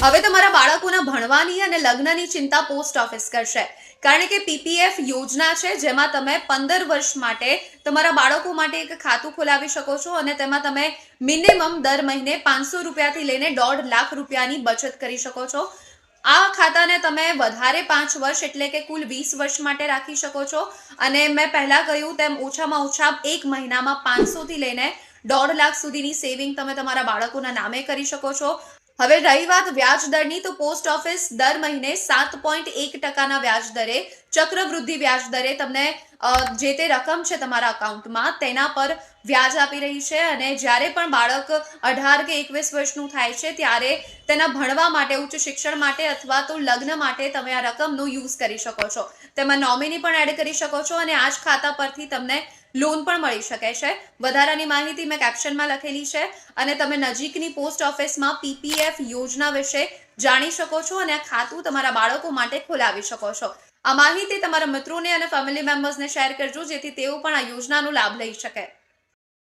હવે તમારા બાળકોના ભણવાની અને લગ્નની ચિંતા પોસ્ટ ઓફિસ કરશે, કારણ કે પીપીએફ યોજના છે જેમાં તમે 15 વર્ષ માટે તમારા બાળકો માટે એક ખાતું ખોલાવી શકો છો અને તેમાં તમે મિનિમમ દર મહિને 500 રૂપિયાથી લઈને 1.5 લાખ રૂપિયાની બચત કરી શકો છો। આ ખાતાને તમે વધારે 5 વર્ષ એટલે કે કુલ 20 વર્ષ માટે રાખી શકો છો અને મેં પહેલા કહ્યું તેમ ઓછામાં ઓછા એક મહિનામાં 500 થી લઈને 1.5 લાખ સુધીની સેવિંગ તમે તમારા બાળકોના નામે કરી શકો છો। હવે રહી વાત વ્યાજ દરની, તો પોસ્ટ ઓફિસ દર મહિને 7.1% વ્યાજ દરે ચક્રવૃદ્ધિ વ્યાજ દરે તમને જે તે રકમ છે તમારા અકાઉન્ટમાં તેના પર વ્યાજ આપી રહી છે અને જ્યારે પણ બાળક 18 કે 21 વર્ષનું થાય છે ત્યારે તેના ભણવા માટે, ઉચ્ચ શિક્ષણ માટે અથવા તો લગ્ન માટે તમે આ રકમનો યુઝ કરી શકો છો। તેમાં નોમિની પણ એડ કરી શકો છો અને આ જ ખાતા પરથી તમને લોન પણ મળી શકે છે। વધારાની માહિતી મેં કેપ્શનમાં લખેલી છે અને તમે નજીકની પોસ્ટ ઓફિસમાં પીપીએફ યોજના વિશે જાણી શકો છો અને આ ખાતું તમારા બાળકો માટે ખોલાવી શકો છો। આ માહિતી તમારા મિત્રોને અને ફેમિલી મેમ્બર્સને શેર કરજો જેથી તેઓ પણ આ યોજનાનો લાભ લઈ શકે।